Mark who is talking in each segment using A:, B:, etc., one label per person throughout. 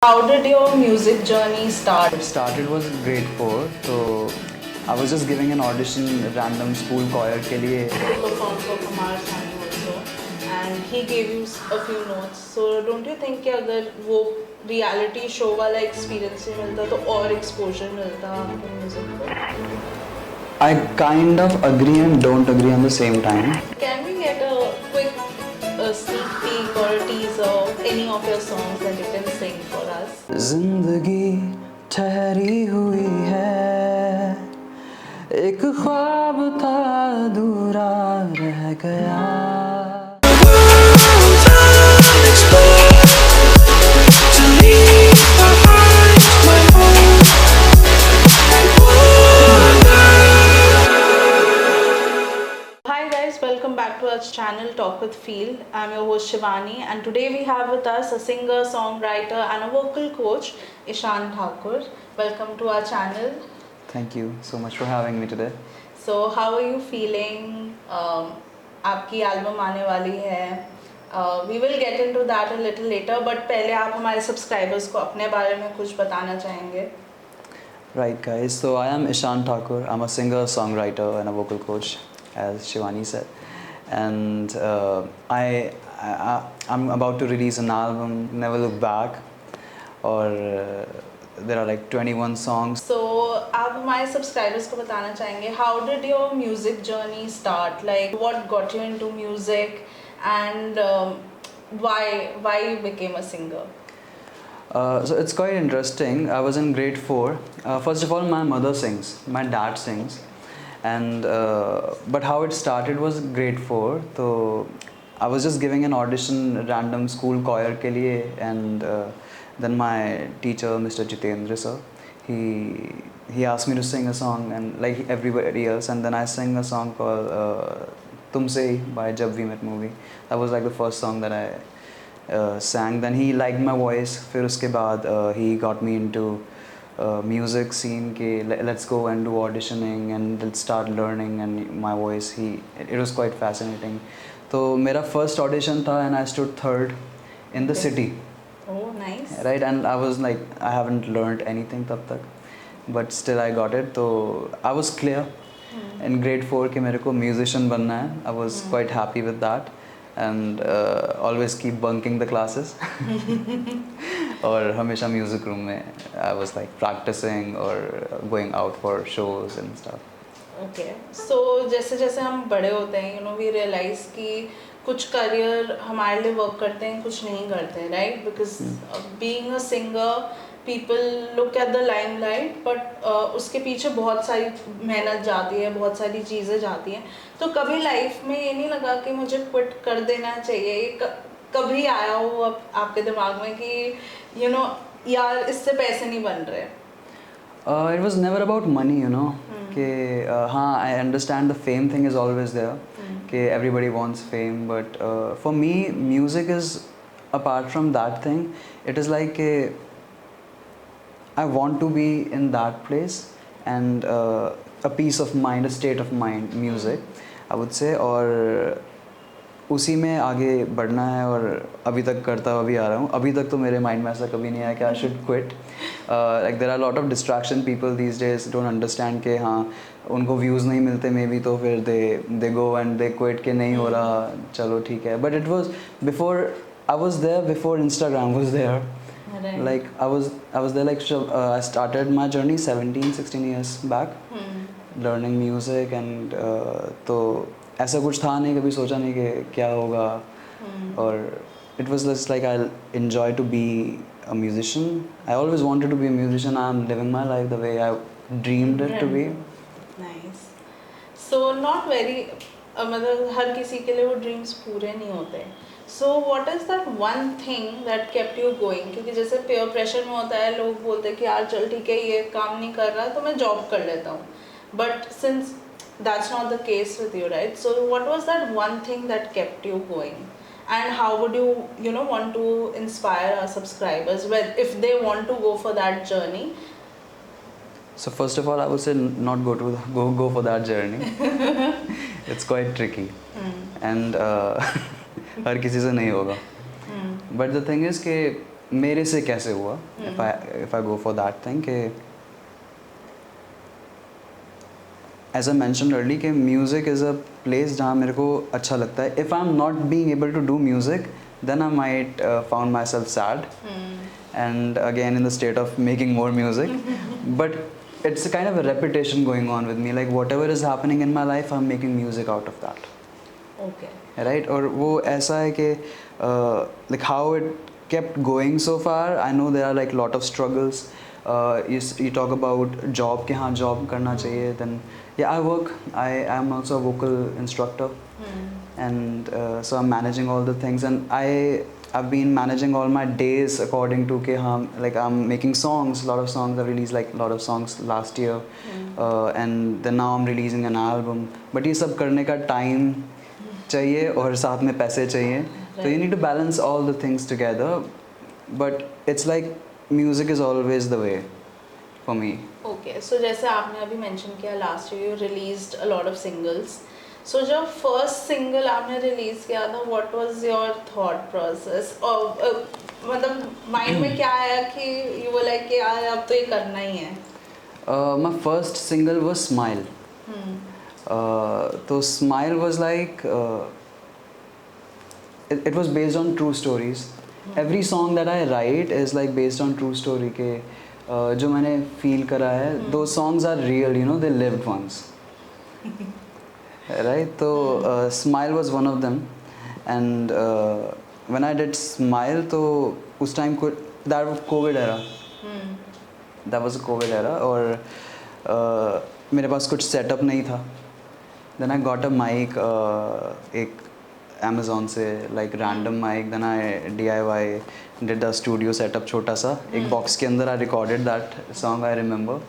A: How did your music journey start?
B: It started was grade 4, so I was just giving an audition random school choir के लिए.
A: You performed for Kumar Sanu also, and he gave you a few notes. So don't you think कि अगर वो reality show वाला experience नहीं मिलता तो और exposure मिलता आपको music को?
B: I kind of agree and don't agree on the same time.
A: Can we get a quick sneak peek or a teaser of any of your songs that you can sing for us?
B: जिंदगी ठहरी हुई है, एक ख्वाब था अधूरा रह गया.
A: Hi guys, welcome back to our channel Talk with Feel. I'm your host Shivani, and today we have with us a singer, songwriter and a vocal coach, Ishan Thakur. Welcome to our channel.
B: Thank you so much for having me today.
A: So how are you feeling? आपकी album आने वाली है. We will get into that a little later, but पहले आप हमारे subscribers को अपने बारे में कुछ बताना चाहेंगे?
B: Right, guys. So I am Ishan Thakur. I'm a singer, songwriter, and a vocal coach, as Shivani said. And I'm about to release an album, Never Look Back, or there are like 21 songs.
A: So आप हमारे subscribers को बताना चाहेंगे how did your music journey start? Like what got you into music and why you became a singer?
B: So it's quite interesting. I was in grade 4. First of all, my mother sings, my dad sings, and but how it started was grade 4. So I was just giving an audition random school choir के लिए, and then my teacher, Mr. Jitendra sir, he asked me to sing a song, and like everybody else, and then I sang a song called Tumse Hi by Jab We Met movie. That was like the first song that I sang. Then he liked my voice. फिर उसके बाद he got me into music scene के let's go and do auditioning and let's start learning and my voice. It was quite fascinating. तो मेरा first audition था and I stood third in the city.
A: Oh, nice.
B: Right, and I was like I haven't learned anything तब तक, but still I got it. तो I was clear in grade 4 कि मेरे को musician बनना है. I was quite happy with that. And always keep bunking the classes. और हमेशा music room में I was like practicing or going out for shows and stuff.
A: Okay. So जैसे जैसे हम बड़े होते हैं, we realize कि कुछ career हमारे लिए work करते हैं, कुछ नहीं करते हैं, right? Because being a singer, people look at the limelight, but उसके पीछे बहुत सारी मेहनत जाती है, बहुत सारी चीज़ें जाती हैं. तो कभी लाइफ में ये नहीं लगा कि मुझे क्विट कर देना चाहिए? कभी आया हो आपके दिमाग में कि यार इससे पैसे नहीं बन रहे?
B: It was never about money, कि हाँ, I understand the fame thing is always there, कि everybody wants fame, but for me music is apart from that thing. It is like I want to be in that place and a peace of mind, a state of mind, music, I would say, और उसी में आगे बढ़ना है. और अभी तक करता हुआ भी आ रहा हूँ. अभी तक तो मेरे माइंड में ऐसा कभी नहीं आया कि I should quit. Like there are lot of distraction. People these days don't understand कि हाँ उनको व्यूज़ नहीं मिलते मे बी, तो फिर दे गो एंड दे क्विट कि नहीं हो रहा, चलो ठीक है. But it was before I was there, before Instagram was there.
A: Right.
B: Like I was there, like I started my journey 16 years back, learning music, and तो ऐसा कुछ था नहीं, कभी सोचा नहीं कि क्या होगा. और it was just like I enjoy to be a musician. I always wanted to be a musician. I'm living my life the way I dreamed it to be.
A: Nice. So not very मतलब हर किसी के लिए वो dreams पूरे नहीं होते. So what is that one thing that kept you going? क्योंकि जैसे peer pressure में होता है, लोग बोलते हैं कि यार चल ठीक है ये काम नहीं कर रहा तो मैं जॉब कर लेता हूँ. But since that's not the case with you, right? So what was that one thing that kept you going? And how would you want to inspire our subscribers if they want to go for that journey?
B: So first of all, I would say not go for that journey. It's quite tricky, and हर किसी से नहीं होगा. But the thing is कि मेरे से कैसे हुआ, if I go for that thing कि as I mentioned earlier कि music is a place जहाँ मेरे को अच्छा लगता है. If I'm not being able to do music, then I might found myself sad and again in the state of making more music. But it's a kind of a repetition going on with me. Like whatever is happening in my life, I'm making music out of that.
A: Okay.
B: Right? और वो ऐसा है कि like how it kept going so far. I know there are like lot of struggles. You talk about job कि हाँ job करना चाहिए. Then yeah, I work. I am also a vocal instructor. And so I'm managing all the things, and I've been managing all my days according to कि हाँ like I'm making songs, a lot of songs. I've released like a lot of songs last year, and then now I'm releasing an album. But ये सब करने का time चाहिए और साथ में पैसे चाहिए. So you need to balance all the things together. But it's like music is always the way for me.
A: Okay, so जैसे आपने अभी mention किया last year you released a lot of singles. So जब first single आपने release किया था, what was your thought process? और मतलब mind में क्या आया कि you were like कि यार अब तो ये करना ही है?
B: My first single was Smile. So Smile was like it was based on true stories. Every song that I write is like based on true story के जो मैंने feel करा है. Those songs are real, you know, they lived once. Right? So Smile was one of them, and when I did Smile, तो उस time that was COVID era. That was a COVID era और मेरे पास कुछ setup नहीं था. Then I got a mic, एक Amazon से like random mic. Then I DIY did the studio setup छोटा सा एक box के अंदर. I recorded that song. I remember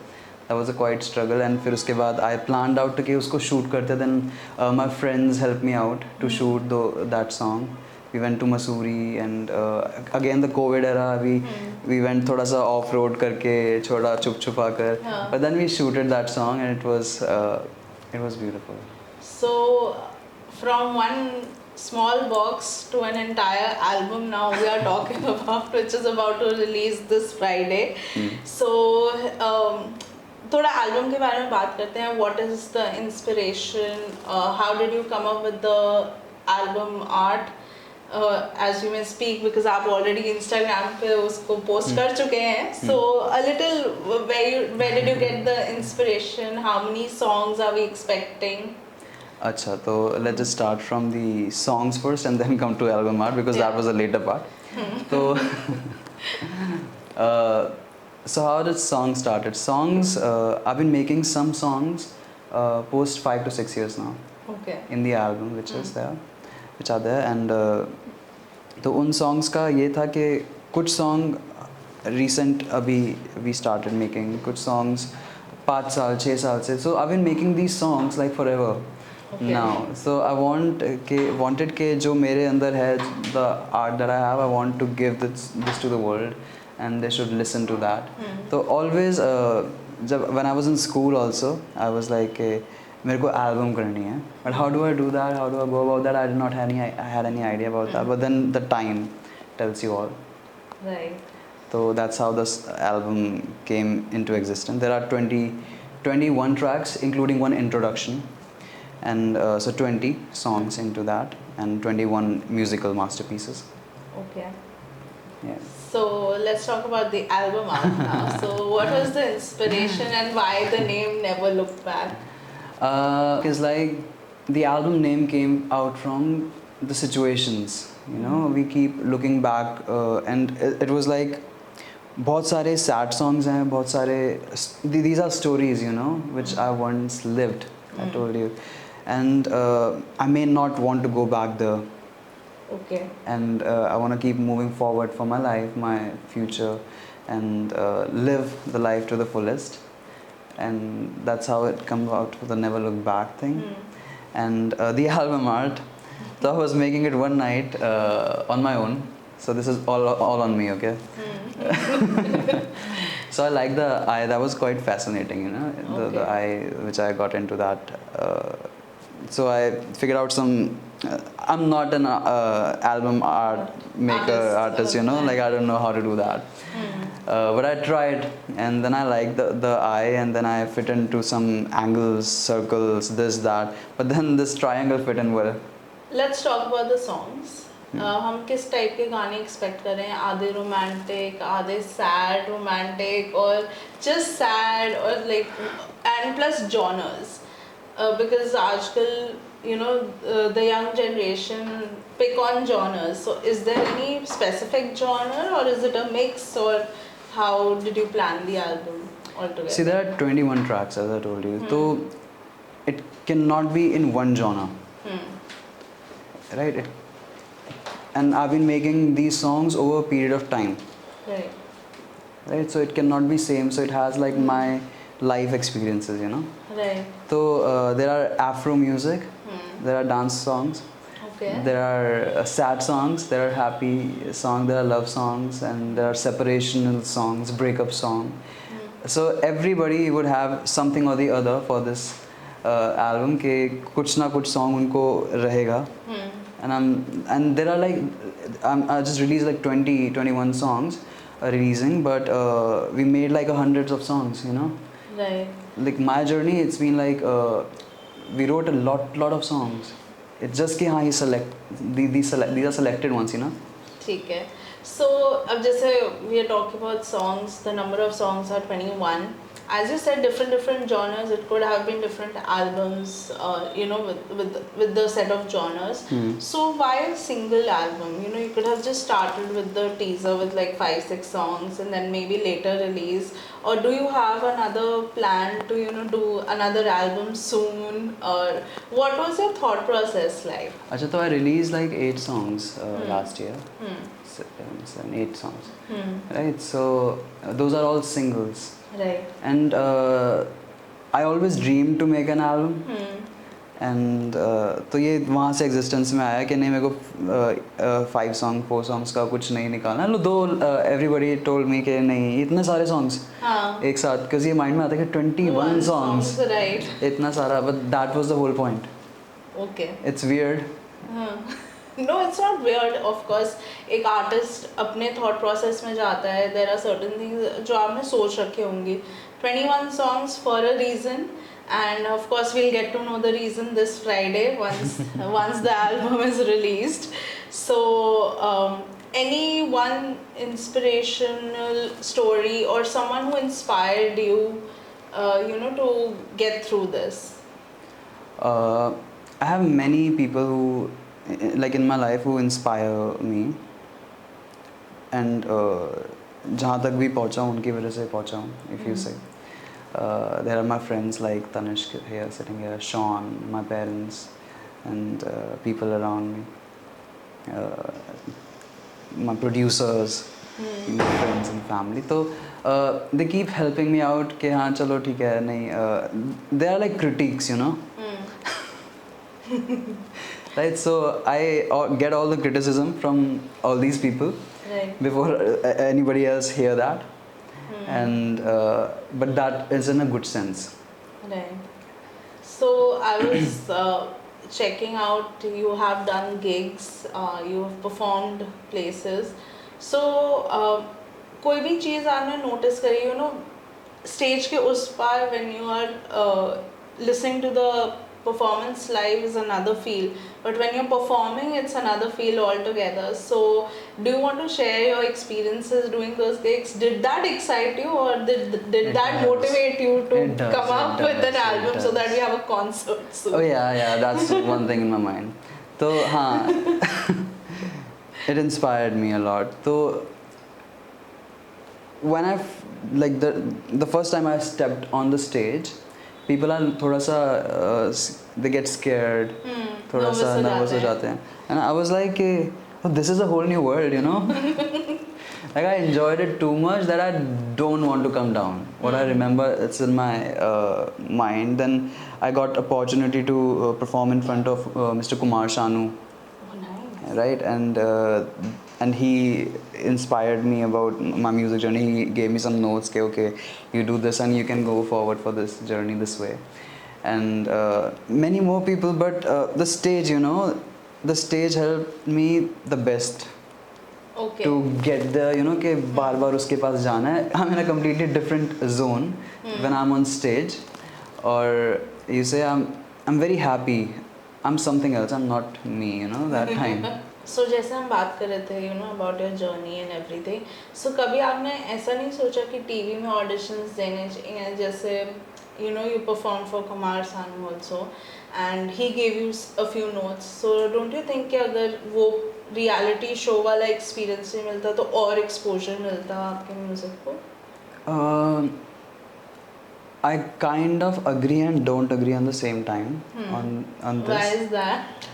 B: that was a quite struggle. And फिर उसके बाद I planned out कि उसको shoot करते. Then my friends helped me out to shoot that song. We went to Mussoorie and again the COVID era. We went थोड़ा सा off road करके छोड़ा छुप छुपा कर. But then we shooted that song and it was beautiful.
A: So from one small box to an entire album now we are talking about, which is about to release this Friday. So थोड़ा album के बारे में बात करते हैं. What is the inspiration? How did you come up with the album art? As you may speak, because आप already Instagram पे उसको post कर चुके हैं. So a little where did you get the inspiration? How many songs are we expecting?
B: अच्छा, तो let's just start from the songs first and then come to album art because that was a later part. So so how did songs started? Songs I've been making some songs post 5 to 6 years now.
A: Okay.
B: In the album which is there, which are there, and तो उन songs का ये था कि कुछ song recent अभी we started making, कुछ songs 5 साल 6 साल से. So I've been making these songs like forever.
A: Okay.
B: Now, so I wanted के जो मेरे अंदर है, the art that I have, I want to give this to the world, and they should listen to that. So always, when I was in school also, I was like, मेरे को album करनी है. But how do I do that? How do I go about that? I did not had any idea about that. But then the time tells you all.
A: Right.
B: So that's how this album came into existence. There are 21 tracks, including one introduction. And so 20 songs into that and 21 musical masterpieces.
A: Okay.
B: Yeah.
A: So let's talk about the album art now. So what was the inspiration and why the name Never Look Back?
B: It's like the album name came out from the situations. You know, we keep looking back and it was like बहुत सारे sad songs हैं, बहुत सारे these are stories, you know, which I once lived. I told you. And I may not want to go back there.
A: Okay.
B: And I want to keep moving forward for my life, my future, and live the life to the fullest. And that's how it comes out with the Never Look Back thing. And the album art, so I was making it one night on my own. So this is all on me, okay? So I like the eye. That was quite fascinating, you know, the eye which I got into that. So I figured out some I'm not an album art maker artist, you know, like I don't know how to do that. But I tried, and then I liked the eye, and then I fit into some angles, circles, this, that. But then this triangle fit in well.
A: Let's talk about the songs. हम किस type के गाने expect कर रहे हैं? आधे romantic, आधे sad romantic, और जस्ट सैड, और like and plus genres, because आजकल the young generation pick on genres. So is there any specific genre, or is it a mix, or how did you plan the album altogether?
B: See, there are 21 tracks, as I told you. So it cannot be in one genre. Right? And I've been making these songs over a period of time. Right? So it cannot be same. So it has like my life experiences, you know.
A: Right.
B: So there are Afro music, there are dance songs, there are sad songs, there are happy songs, there are love songs, and there are separational songs, breakup song. So everybody would have something or the other for this album के कुछ ना कुछ song उनको रहेगा. And there are like I just released like 21 songs releasing, but we made like hundreds of songs, you know.
A: Right.
B: Like my journey, it's been like we wrote a lot of songs. It's just कि हाँ ये these are selected ones, you know.
A: ठीक है. So अब जैसे we are talking about songs, the number of songs are 21. As you said, different genres. It could have been different albums, with the set of genres. So why a single album? You could have just started with the teaser with like 5-6 songs, and then maybe later release. Or do you have another plan to do another album soon? Or what was your thought process like?
B: अच्छा, तो I released like 8 songs last year. 7, 8 songs. Right. So those are all singles.
A: Right.
B: And I always dreamed to make an album. And तो ये वहाँ से existence में आया कि नहीं, मेरे को 4 songs का कुछ नहीं निकालना. Though everybody told me कि नहीं इतने सारे songs एक साथ, because ये mind में आता है कि 21 songs.
A: Right.
B: इतना सारा, but that was the whole point.
A: Okay.
B: It's weird.
A: No, it's not weird. Of course, एक artist अपने thought process में जाता है. There are certain things जो आपने सोच रखे होंगे. 21 songs for a reason, and of course we'll get to know the reason this Friday once the album is released. So any one inspirational story or someone who inspired you, to get through this?
B: I have many people who, like in my life, who inspire me, and जहाँ तक भी पहुँचा हूँ उनकी वजह से पहुँचा हूँ, if you say. There are my friends like Tanishq here, sitting here, Sean, my parents, and people around me, my producers, my friends and family. So they keep helping me out कि हाँ चलो ठीक है नहीं. They are like critiques, you know. Right, so I get all the criticism from all these people.
A: Right.
B: Before anybody else hear that. And but that is in a good sense.
A: Right. So I was checking out, you have done gigs, you have performed places. So कोई भी चीज़ आपने notice करी, stage के उस पार, when you are listening to the performance live is another feel, but when you're performing it's another feel altogether. So do you want to share your experiences doing those gigs? Did that excite you, or did that motivate you to come up with an album so that we have a concert soon?
B: Oh yeah, that's one thing in my mind. So it inspired me a lot. So when the first time I stepped on the stage, people are थोड़ा सा they get scared, थोड़ा सा nervous हो जाते हैं, and I was like, oh, this is a whole new world, Like I enjoyed it too much that I don't want to come down. What I remember, it's in my mind. Then I got opportunity to perform in front of Mr. Kumar Sanu.
A: Oh, nice.
B: Right, and he inspired me about my music journey. He gave me some notes, okay, you do this and you can go forward for this journey this way. And many more people, but the stage, the stage helped me the best
A: Okay.
B: to get there, you know, कि बार बार उसके पास जाना है. I'm in a completely different zone when I'm on stage, or you say I'm very happy. I'm something else. I'm not me, you know, that time.
A: सो जैसे हम बात कर रहे थे about your journey and everything, so कभी आपने ऐसा नहीं सोचा कि टीवी में ऑडिशंस देने चाहिए, जैसे you performed for Kumar Sanu also and he gave you a few notes, so don't you think कि अगर वो रियलिटी शो वाला एक्सपीरियंस ही मिलता तो और एक्सपोजर मिलता आपके म्यूजिक को?
B: I kind of agree and don't agree on the same time on this.
A: Why is that?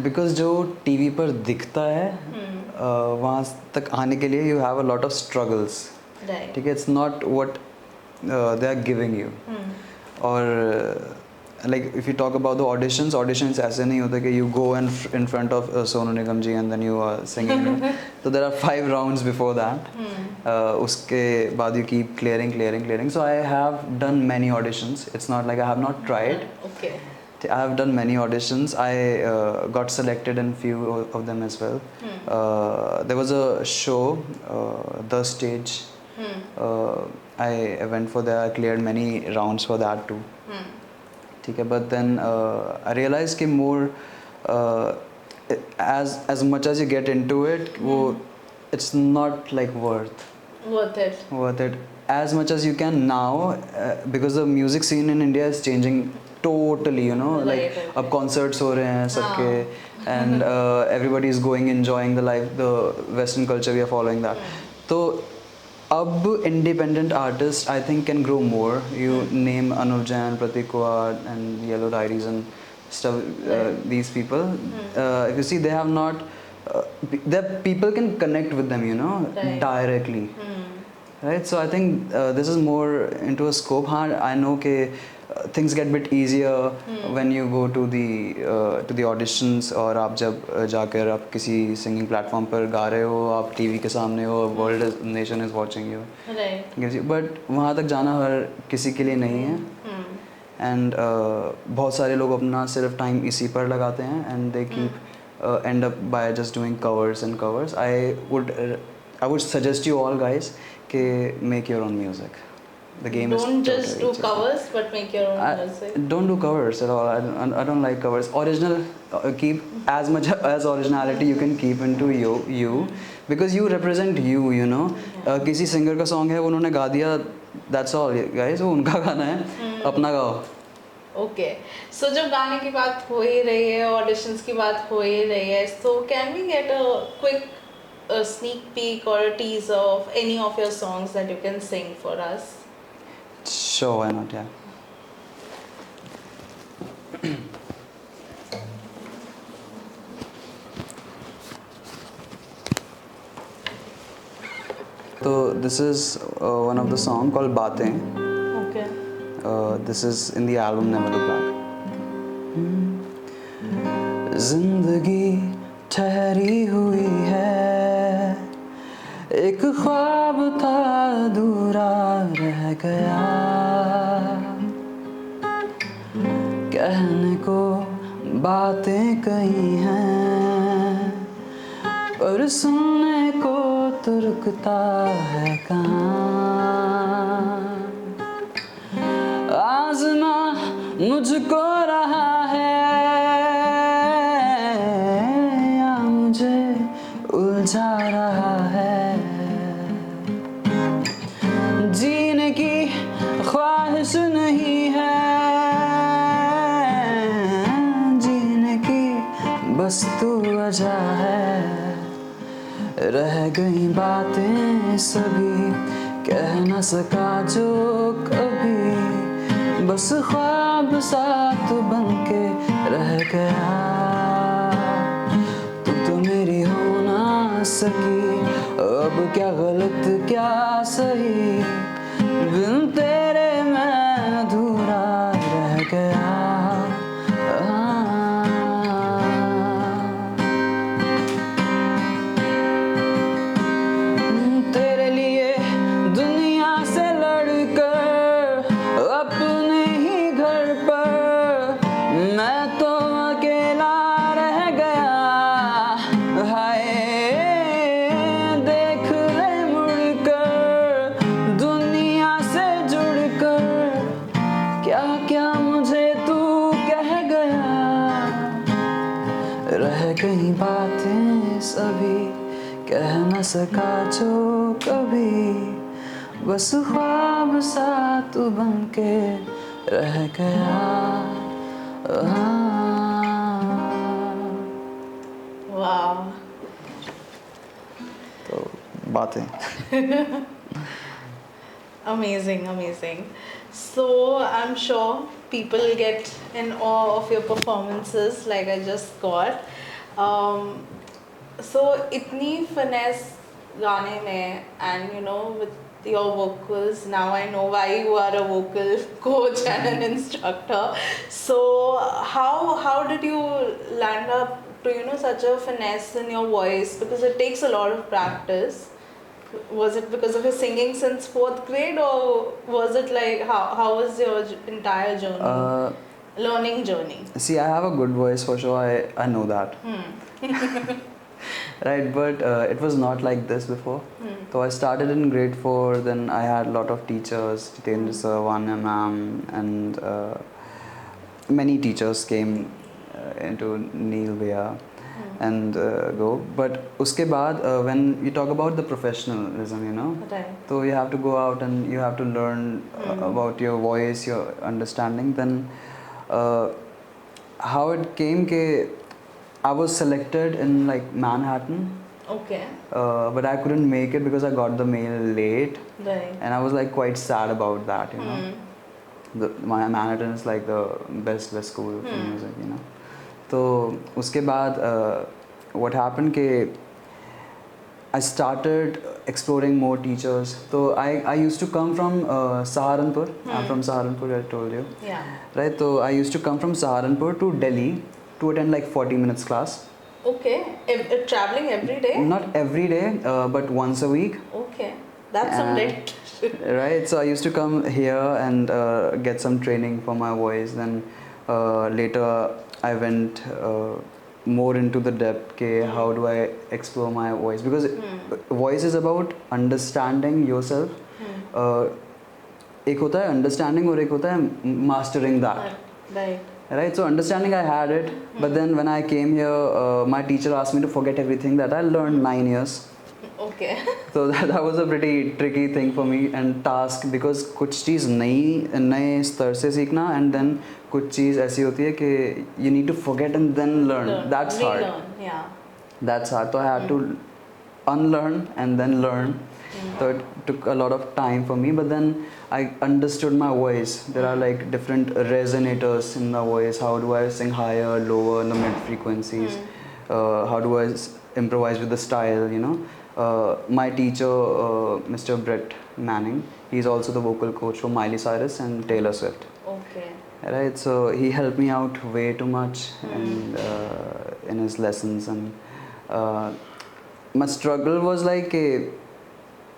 B: Because जो टीवी पर दिखता है वहाँ तक आने के लिए you have a lot of struggles.
A: Right.
B: ठीक है, it's not what they are giving you. और like if you talk about the auditions ऐसे नहीं होते कि you go in front of Sonu Nigam ji and then you are singing. So there are 5 rounds before that. उसके बाद you keep clearing. So I have done many auditions. It's not like I have not tried.
A: Okay.
B: I have done many auditions. I got selected in few of them as well. There was a show, The Stage. I went for that. I cleared many rounds for that too. ठीक है, but then I realized कि more as much as you get into it, वो it's not like worth it as much as you can now, because the music scene in India is changing totally, you know, like अब concerts हो रहे हैं सबके and everybody is going enjoying the life, the Western culture, we are following that. तो अब independent artists I think can grow more. You name Anuv Jain, Pratik Kuwar and Yellow Diaries and stuff, these people, if you see they have not that people can connect with them, you know, directly. Right, so I think this is more into a scope. I know कि things get bit easier when you go to the auditions, और आप जब जाकर आप किसी singing platform पर गा रहे हो, आप TV के सामने हो, world nation is watching you. Right. But वहाँ तक जाना हर किसी के लिए नहीं है. And बहुत सारे लोग अपना सिर्फ time इसी पर लगाते हैं and they keep end up by just doing covers and covers. I would suggest you all guys कि make your own music. The game
A: don't
B: is
A: just do covers but make your own music.
B: Don't do covers at all. I don't like covers. Original, keep as much as originality you can keep into you because you represent you know. किसी singer का song है, उन्होंने गा दिया, that's all guys, वो उनका गाना है, अपना गाओ.
A: Okay, so जब गाने की बात हो ही रही है, auditions की बात हो ही रही है, so can we get a quick sneak peek or a teaser of any of your songs that you can sing for us?
B: Sure, why not? Yeah. So this is one of the song called Baatein.
A: Okay.
B: This is in the album Never Look Back. जिंदगी ठहरी हुई है, एक ख्वाब था अधूरा रह गया, कहने को बातें कही हैं पर सुनने को तो रुकता है कहाँ. आज़मा मुझको रहा है या मुझे उलझा रहा है, जीने की ख्वाहिश नहीं है, जीने की बस तू वजह है. रह गई बातें सभी कह न सका जो कभी, बस ख्वाब साथ बनके रह गया. तू तो मेरी हो ना सकी, अब क्या गलत क्या सही, बिन तेरे मैं अधूरा रह गया. तेरे लिए दुनिया से लड़कर अपने ही घर पर मैं तो अकेला रह गया. सका जो कभी, बस ख्वाब सा तू बनके रह गया।
A: Wow.
B: तो बातें
A: Amazing, amazing. So I'm sure people get in awe of your performances, like I just got. So itni finesse गाने में, and you know, with your vocals, now I know why you are a vocal coach and an instructor. So how did you land up to, you know, such a finesse in your voice, because it takes a lot of practice? Was it because of your singing since fourth grade, or was it like how was your entire journey,
B: uh,
A: learning journey?
B: see, I have a good voice for sure. I know that. Right, but it was not like this before. So I started in grade 4, then I had a lot of teachers, Jitendra sir, Vanya ma'am, and many teachers came into Neil Bhaiya and go. But uske baad, when you talk about the professionalism, you know,
A: Right.
B: so you have to go out and you have to learn about your voice, your understanding. Then how it came ke I was selected in like Manhattan,
A: Okay.
B: but I couldn't make it because I got the mail late,
A: Right.
B: and I was like quite sad about that, you know. My Manhattan is like the best school for music, you know. So उसके बाद what happened के I started exploring more teachers. So I used to come from Saharanpur. I'm from Saharanpur, I told you.
A: Yeah.
B: Right, so I used to come from Saharanpur to Delhi to attend like 40 minutes class.
A: Okay. Traveling every day?
B: Not every day, but once a week.
A: Okay. That's some lit.
B: Right, so I used to come here and get some training for my voice. Then later I went more into the depth ke how do I explore my voice, because voice is about understanding yourself. एक होता है understanding और एक होता है mastering that.
A: Right.
B: Right, so understanding I had it, but then when I came here, my teacher asked me to forget everything that I learned 9 years.
A: Okay.
B: So that was a pretty tricky thing for me and task, because कुछ चीज़ नए स्तर से सीखना, and then कुछ चीज़ ऐसी होती है कि you need to forget and then learn. That's hard.
A: Relearn. Yeah.
B: That's hard. So I had to unlearn and then learn. So it took a lot of time for me, but then I understood my voice. There are like different resonators in the voice. How do I sing higher, lower, in the mid frequencies? How do I improvise with the style, you know? My teacher, Mr. Brett Manning, he's also the vocal coach for Miley Cyrus and Taylor Swift.
A: Okay.
B: Right, so he helped me out way too much and in his lessons, and my struggle was like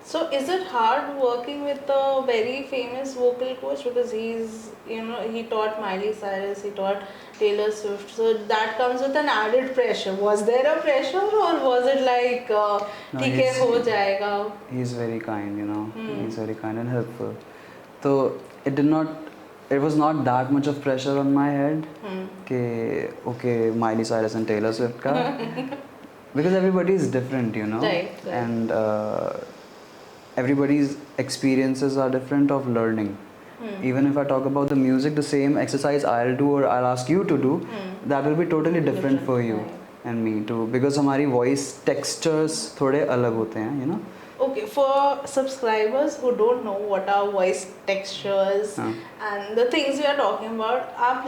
A: So is it hard working with a very famous vocal coach, because he's, you know, he taught Miley Cyrus, he taught Taylor Swift, so that comes with an added pressure. Was there a pressure, or was it like ठीक है हो जाएगा?
B: He's very kind, you know. He's very kind and helpful. So it was not that much of pressure on my head कि okay, Miley Cyrus and Taylor Swift का because everybody is different, you know.
A: Right.
B: And everybody's experiences are different of learning. Even if I talk about the music, the same exercise I'll do or I'll ask you to do, that will be totally different for you and me too, because हमारी voice textures थोड़े अलग होते हैं, you know.
A: Okay, for subscribers who don't know what are voice textures and the things we are talking about, आप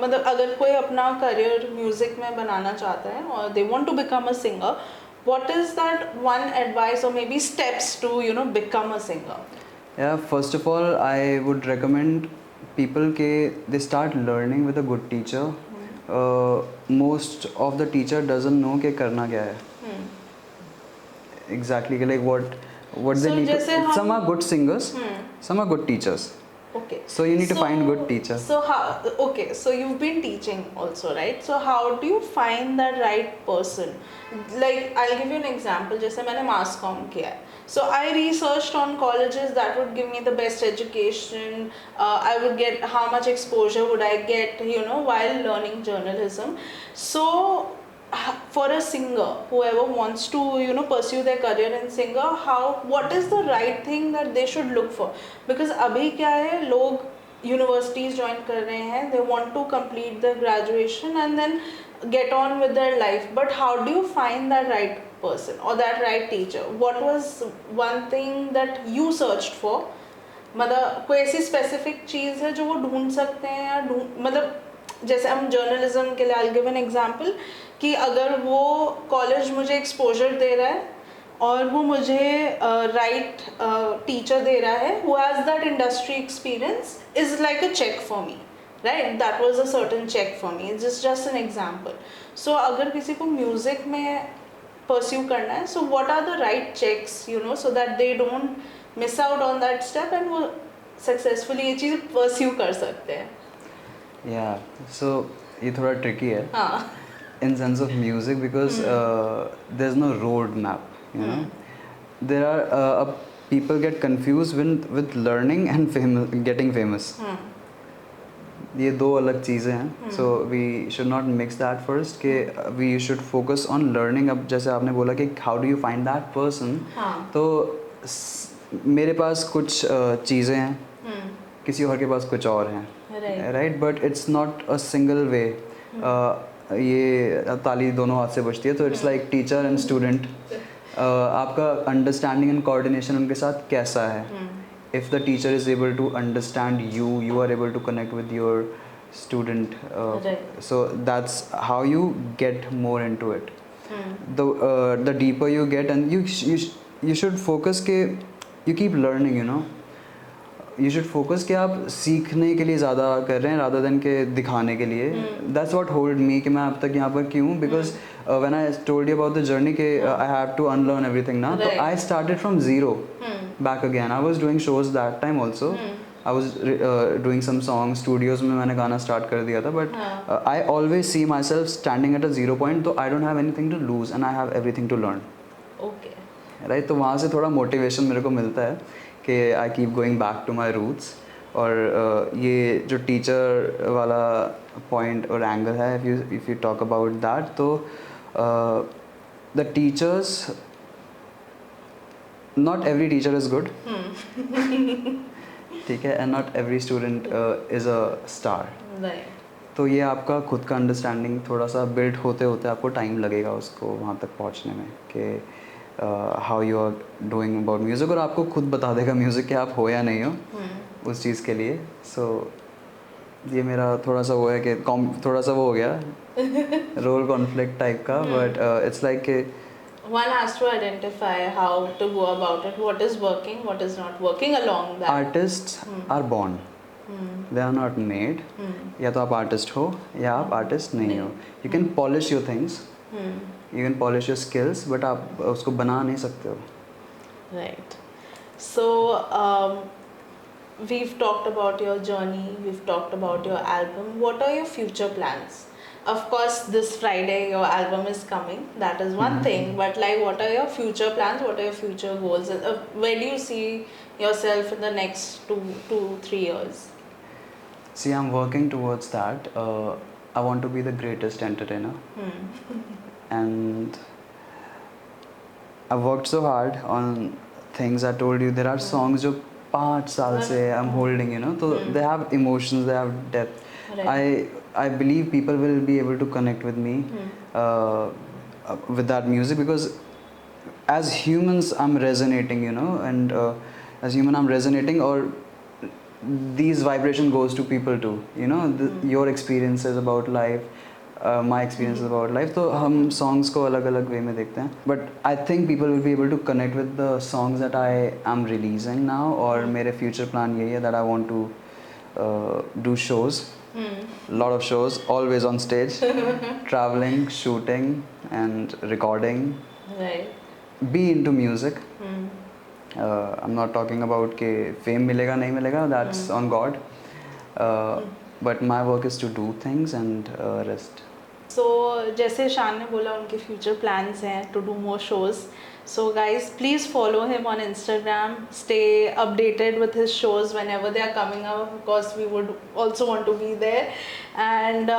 A: मतलब अगर कोई अपना career music में बनाना चाहता है और they want to become a singer, what is that one advice or maybe steps to, you know, become a singer?
B: Yeah, first of all, I would recommend people के they start learning with a good teacher. Most of the teacher doesn't know कि करना क्या है. Exactly, like what
A: So
B: they need
A: जैसे
B: to, some
A: हम-
B: are good singers, some are good teachers.
A: Okay.
B: So you need to find good teacher.
A: So so you've been teaching also, right? So how do you find that right person? Like I'll give you an example. जैसे मैंने mass comm किया है. So I researched on colleges that would give me the best education. I would get how much exposure would I get, you know, while learning journalism. So for a singer, whoever wants to pursue their career in singer, what is the right thing that they should look for? Because अभी क्या है, लोग universities join कर रहे हैं, they want to complete their graduation and then get on with their life, but how do you find that right person or that right teacher? What was one thing that you searched for? मतलब कोई ऐसी specific चीज़ है जो वो ढूंढ सकते हैं या मतलब जैसे हम जर्नलिज्म के लिए आई गिव एन एग्जांपल कि अगर वो कॉलेज मुझे एक्सपोजर दे रहा है और वो मुझे राइट टीचर दे रहा है who has that industry experience is like a check for me, right? That was a certain check for me, just an example. So अगर किसी को म्यूज़िक में परस्यू करना है, so what are the right checks so that they don't miss out on that step and वो successfully ये चीज़ pursue कर सकते हैं.
B: सो ये थोड़ा ट्रिकी है
A: हाँ.
B: in sense of music because there's no road map, you know. There are people get confused with learning and getting famous. ये दो अलग चीज़ें हैं. So we should not mix that first कि we should focus on learning. अब जैसे आपने बोला कि how do you find that person, तो मेरे पास कुछ चीज़ें हैं, किसी और के पास कुछ और हैं, right? But it's not a single way. ये ताली दोनों हाथ से बजती है, तो it's like teacher and student. आपका अंडरस्टैंडिंग एंड कोऑर्डिनेशन उनके साथ कैसा है? If the teacher is able to understand you are able to connect with your student, so that's how you get more into it. The deeper you get and you should focus कि you keep learning, you know. You should focus कि आप सीखने के लिए ज़्यादा कर रहे हैं rather than के दिखाने के लिए. That's what hold me कि मैं अब तक यहाँ पर क्यों, because when I told you about the journey कि I have to unlearn everything now, तो I started from zero back again. I was doing shows that time also. I was doing some songs, studios में मैंने गाना start कर दिया था, but I always see myself standing at a zero point, तो I don't have anything to lose and I have everything to learn.
A: Okay.
B: Right. तो वहाँ से थोड़ा मोटिवेशन मेरे को मिलता है कि I keep going back to my roots. और ये जो टीचर वाला पॉइंट और एंगल है, if you talk about that, तो the teachers, not every teacher is good, ठीक है, and not every student is a star. तो ये आपका खुद का अंडरस्टैंडिंग थोड़ा सा बिल्ड होते होते आपको टाइम लगेगा उसको वहाँ तक पहुँचने में कि how you are doing about music, और आपको खुद बता देगा म्यूज़िक कि आप हो या नहीं हो उस चीज़ के लिए. सो ये मेरा थोड़ा सा वो है कि थोड़ा सा वो हो गया रोल कॉन्फ्लिक्ट टाइप का, बट इट्स लाइक कि
A: one has to identify how to go about it, what is working, what is not working along that.
B: Artists are born, they are not made. या तो आप artist हो या आप artist नहीं हो. You can polish your things, you can polish your skills, but आप उसको बना नहीं सकते हो.
A: Right. So we've talked about your journey, we've talked about your album. What are your future plans? Of course, this Friday your album is coming. That is one thing. But like, what are your future plans? What are your future goals? Where do you see yourself in the next 2-3 years?
B: See, I'm working towards that. I want to be the greatest entertainer. And I worked so hard on things. I told you there are songs जो 5 साल से I'm holding, you know. So they have emotions, they have depth.
A: Right.
B: I believe people will be able to connect with me with that music, because as humans I'm resonating, you know, and as human I'm resonating, or these vibration goes to people too, you know. Your experiences about life, my experiences about life, तो हम songs को अलग अलग way में देखते हैं, but I think people will be able to connect with the songs that I am releasing now. और मेरे future plan यही है that I want to do shows. Lot of shows, always on stage, traveling, shooting and recording.
A: Right.
B: Be into music. I'm not talking about कि fame मिलेगा नहीं मिलेगा, that's on God. But my work is to do things and rest.
A: So जैसे शान ने बोला उनके future plans हैं to do more shows. So guys, please follow him on Instagram. Stay updated with his shows whenever they are coming up. Of course, we would also want to be there. And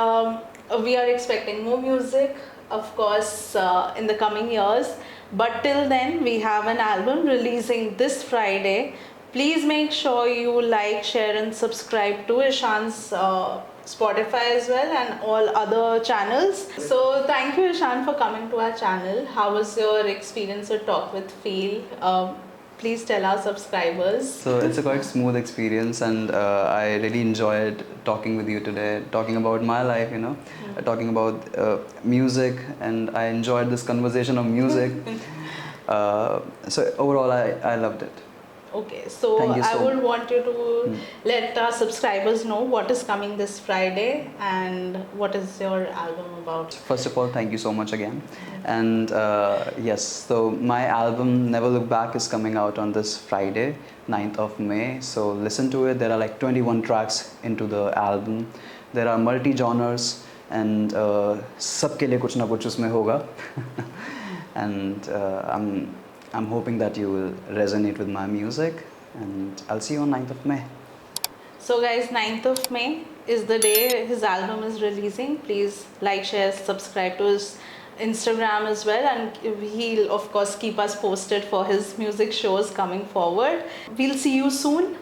A: we are expecting more music. of course, in the coming years. But till then, we have an album releasing this Friday. Please make sure you like, share, and subscribe to Ishan's Spotify as well and all other channels. So thank you, Ishan, for coming to our channel. How was your experience with Talk with Feel? Please tell our subscribers.
B: So it's a quite smooth experience, and I really enjoyed talking with you today, talking about my life, talking about music, and I enjoyed this conversation of music. So overall, I loved it.
A: Okay, so
B: Thank you
A: I
B: so
A: would want you to let our subscribers know what is coming this Friday and what is your album about.
B: First of all, thank you so much again. And yes, so my album Never Look Back is coming out on this Friday, 9th of May. So listen to it. There are like 21 tracks into the album. There are multi-genres, and सबके लिए कुछ ना कुछ उसमें होगा. And I'm hoping that you will resonate with my music, and I'll see you on 9th of May.
A: So guys, 9th of May is the day his album is releasing. Please like, share, subscribe to his Instagram as well, and he'll of course keep us posted for his music shows coming forward. We'll see you soon.